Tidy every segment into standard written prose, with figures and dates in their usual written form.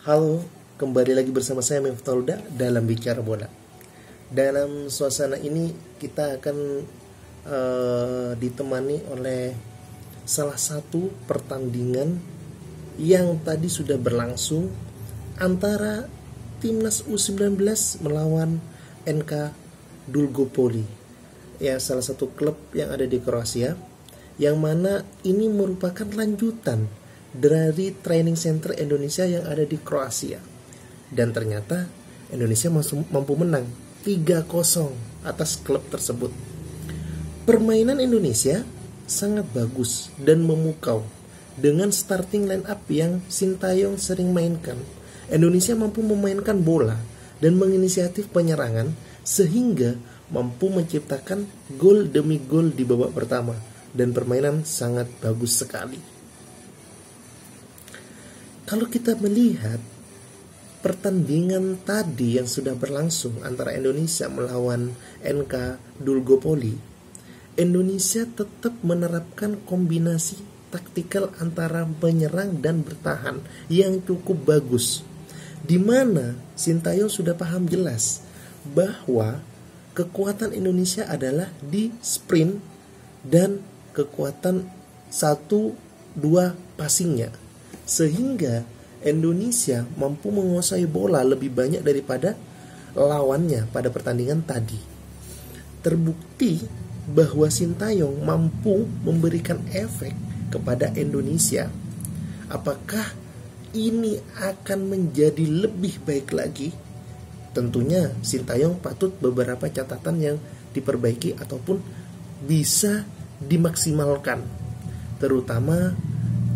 Halo, kembali lagi bersama saya Miftahul Huda dalam Bicara Bola. Dalam suasana ini kita akan ditemani oleh salah satu pertandingan yang tadi sudah berlangsung antara Timnas U19 melawan NK Dulgopoli, ya salah satu klub yang ada di Kroasia, yang mana ini merupakan lanjutan dari training center Indonesia yang ada di Kroasia. Dan ternyata Indonesia mampu menang 3-0 atas klub tersebut. Permainan Indonesia sangat bagus dan memukau dengan starting line up yang Sintayong sering mainkan. Indonesia mampu memainkan bola dan menginisiatif penyerangan sehingga mampu menciptakan gol demi gol di babak pertama, dan permainan sangat bagus sekali. Kalau kita melihat pertandingan tadi yang sudah berlangsung antara Indonesia melawan NK Dulgopoli, Indonesia tetap menerapkan kombinasi taktikal antara menyerang dan bertahan yang cukup bagus, di mana Sintayong sudah paham jelas bahwa kekuatan Indonesia adalah di sprint dan kekuatan 1-2 passingnya, sehingga Indonesia mampu menguasai bola lebih banyak daripada lawannya pada pertandingan tadi. Terbukti bahwa Sintayong mampu memberikan efek kepada Indonesia. Apakah ini akan menjadi lebih baik lagi? Tentunya Sintayong patut beberapa catatan yang diperbaiki ataupun bisa dimaksimalkan, terutama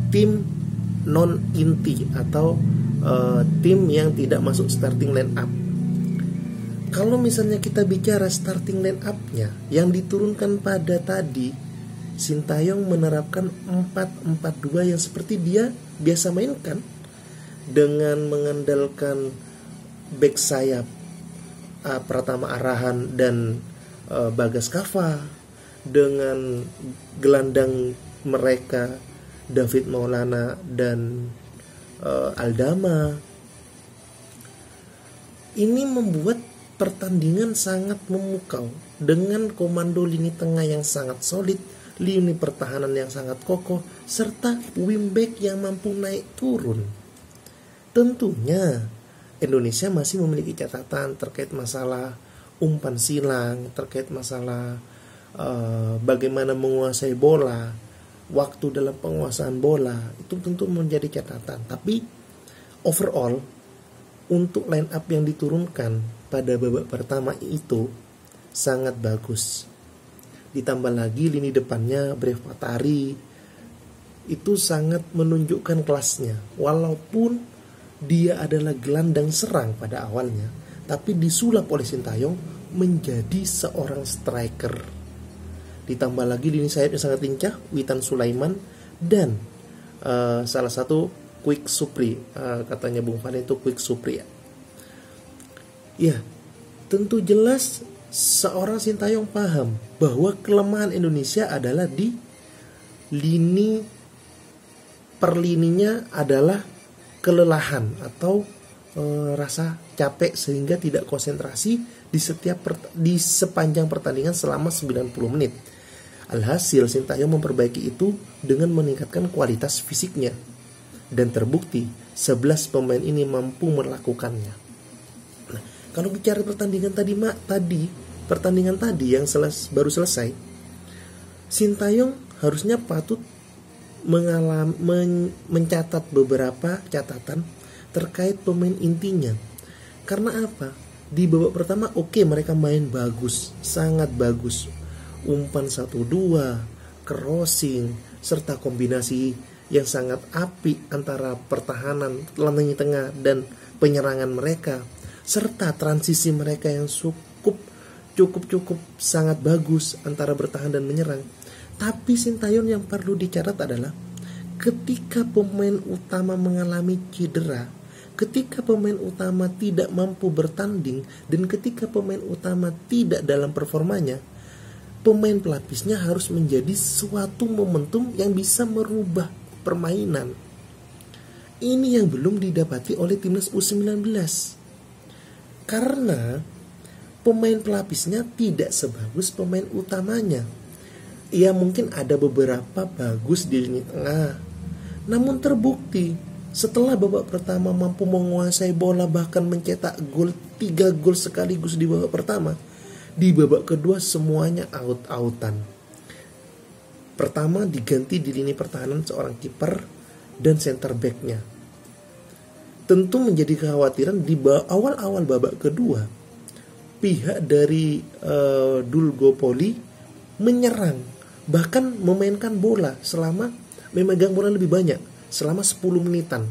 tim non-inti atau tim yang tidak masuk starting line up. Kalau misalnya kita bicara starting line up-nya yang diturunkan pada tadi, Sintayong menerapkan 4-4-2 yang seperti dia biasa mainkan, dengan mengandalkan back sayap Pratama Arahan dan Bagas Kava, dengan gelandang mereka David Maulana dan Aldama. Ini membuat pertandingan sangat memukau dengan komando lini tengah yang sangat solid, lini pertahanan yang sangat kokoh, serta wingback yang mampu naik turun. Tentunya Indonesia masih memiliki catatan terkait masalah umpan silang, terkait masalah bagaimana menguasai bola, waktu dalam penguasaan bola, itu tentu menjadi catatan. Tapi overall untuk line up yang diturunkan pada babak pertama itu sangat bagus. Ditambah lagi lini depannya Brave Patari itu sangat menunjukkan kelasnya. Walaupun dia adalah gelandang serang pada awalnya, tapi disulap oleh Sintayong menjadi seorang striker. Ditambah lagi lini sayapnya sangat lincah, Witan Sulaiman dan salah satu Quick Supri, katanya Bung Fane itu Quick Supri ya. Ya, tentu jelas seorang Sintayong paham bahwa kelemahan Indonesia adalah di lini per lininya adalah kelelahan atau rasa capek sehingga tidak konsentrasi di sepanjang pertandingan selama 90 menit. Alhasil Sintayong memperbaiki itu dengan meningkatkan kualitas fisiknya, dan terbukti 11 pemain ini mampu melakukannya. Nah, kalau bicara pertandingan tadi yang baru selesai, Sintayong harusnya patut mencatat beberapa catatan terkait pemain intinya. Karena apa? Di babak pertama mereka main bagus, sangat bagus. Umpan 1-2, crossing, serta kombinasi yang sangat apik antara pertahanan, lini tengah dan penyerangan mereka, serta transisi mereka yang cukup sangat bagus antara bertahan dan menyerang. Tapi Sintayong yang perlu dicatat adalah ketika pemain utama mengalami cedera, ketika pemain utama tidak mampu bertanding, dan ketika pemain utama tidak dalam performanya, pemain pelapisnya harus menjadi suatu momentum yang bisa merubah permainan. Ini yang belum didapati oleh timnas U19. Karena pemain pelapisnya tidak sebagus pemain utamanya. Ya mungkin ada beberapa bagus di lini tengah. Namun terbukti setelah babak pertama mampu menguasai bola, bahkan mencetak 3 gol sekaligus di babak pertama, di babak kedua semuanya out-outan. Pertama diganti di lini pertahanan seorang kiper dan center back-nya. Tentu menjadi kekhawatiran di awal-awal babak kedua, pihak dari Dulgopoli menyerang, bahkan memainkan bola selama memegang bola lebih banyak selama 10 menitan.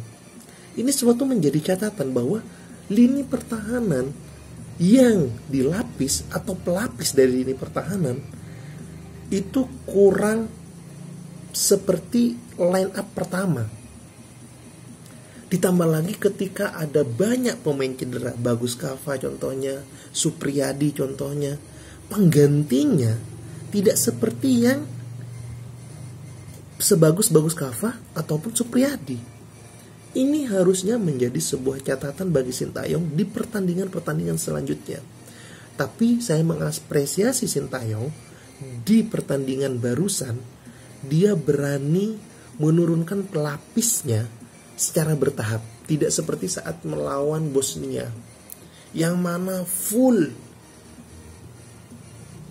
Ini suatu menjadi catatan bahwa lini pertahanan yang dilapis atau pelapis dari lini pertahanan itu kurang seperti line up pertama. Ditambah lagi ketika ada banyak pemain cedera, Bagus Kava contohnya, Supriyadi contohnya, penggantinya tidak seperti yang sebagus Bagus Kava ataupun Supriyadi. Ini harusnya menjadi sebuah catatan bagi Sintayong di pertandingan-pertandingan selanjutnya. Tapi saya mengapresiasi Sintayong di pertandingan barusan, dia berani menurunkan pelapisnya secara bertahap. Tidak seperti saat melawan Bosnia, yang mana full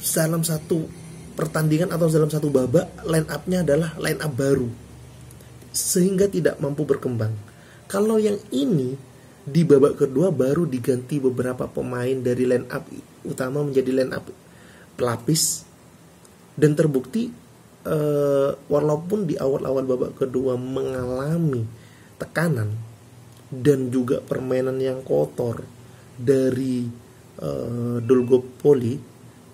dalam satu pertandingan atau dalam satu babak line up-nya adalah line up baru, sehingga tidak mampu berkembang. Kalau yang ini di babak kedua baru diganti beberapa pemain dari line up utama menjadi line up pelapis, dan terbukti walaupun di awal-awal babak kedua mengalami tekanan dan juga permainan yang kotor dari Dulgopoli,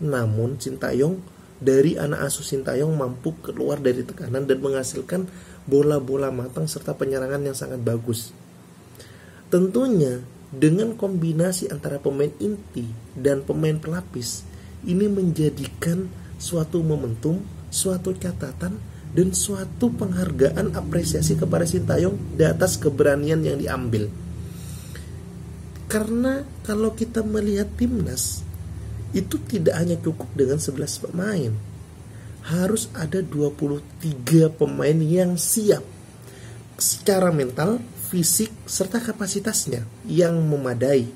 namun Sintayong dari anak asuh Sintayong mampu keluar dari tekanan dan menghasilkan bola-bola matang serta penyerangan yang sangat bagus. Tentunya dengan kombinasi antara pemain inti dan pemain pelapis, ini menjadikan suatu momentum, suatu catatan, dan suatu penghargaan apresiasi kepada Sintayong di atas keberanian yang diambil. Karena kalau kita melihat timnas, itu tidak hanya cukup dengan 11 pemain. Harus ada 23 pemain yang siap secara mental, fisik, serta kapasitasnya yang memadai.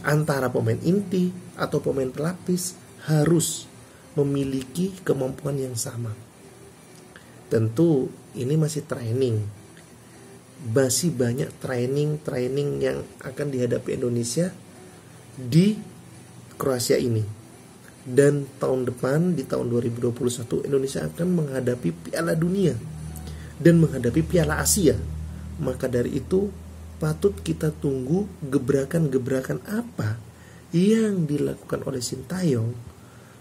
Antara pemain inti atau pemain pelapis harus memiliki kemampuan yang sama. Tentu ini masih training. Masih banyak training yang akan dihadapi Indonesia di Kroasia ini. Dan tahun depan, di tahun 2021, Indonesia akan menghadapi Piala Dunia dan menghadapi Piala Asia. Maka dari itu patut kita tunggu gebrakan-gebrakan apa yang dilakukan oleh Sintayong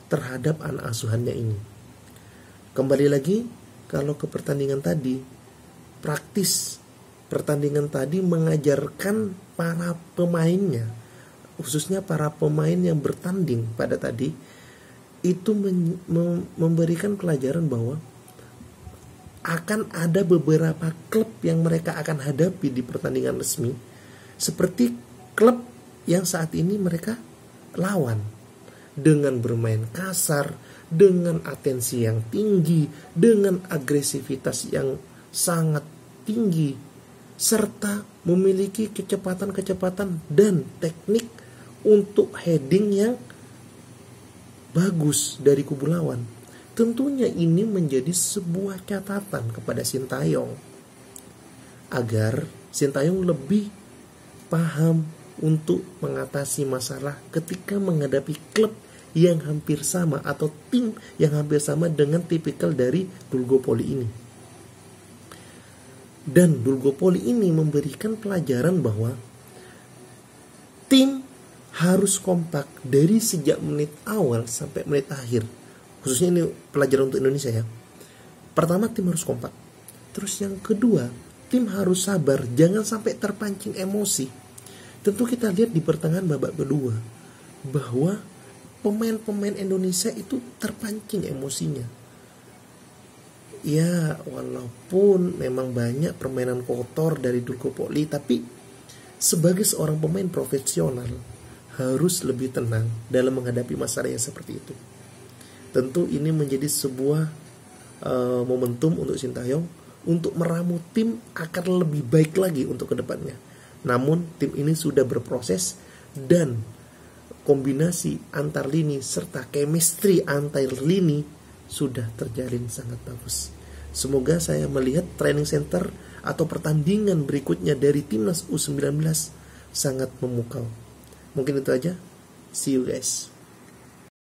terhadap anak asuhannya ini. Kembali lagi, kalau ke pertandingan tadi, praktis pertandingan tadi mengajarkan para pemainnya, khususnya para pemain yang bertanding pada tadi, itu memberikan pelajaran bahwa akan ada beberapa klub yang mereka akan hadapi di pertandingan resmi, seperti klub yang saat ini mereka lawan, dengan bermain kasar, dengan atensi yang tinggi, dengan agresivitas yang sangat tinggi, serta memiliki kecepatan dan teknik untuk heading yang bagus dari kubu lawan. Tentunya ini menjadi sebuah catatan kepada Sintayong, agar Sintayong lebih paham untuk mengatasi masalah ketika menghadapi klub yang hampir sama atau tim yang hampir sama dengan tipikal dari Dulgopoli ini. Dan Dulgopoli ini memberikan pelajaran bahwa tim harus kompak dari sejak menit awal sampai menit akhir. Khususnya ini pelajaran untuk Indonesia ya. Pertama, tim harus kompak. Terus yang kedua, tim harus sabar, jangan sampai terpancing emosi. Tentu kita lihat di pertengahan babak kedua bahwa pemain-pemain Indonesia itu terpancing emosinya. Ya, walaupun memang banyak permainan kotor dari Durko Poli, tapi sebagai seorang pemain profesional harus lebih tenang dalam menghadapi masalah yang seperti itu. Tentu ini menjadi sebuah momentum untuk Sintayong untuk meramu tim agar lebih baik lagi untuk kedepannya. Namun tim ini sudah berproses dan kombinasi antar lini serta chemistry antar lini sudah terjalin sangat bagus. Semoga saya melihat training center atau pertandingan berikutnya dari timnas U19 sangat memukau. Mungkin itu aja. See you guys.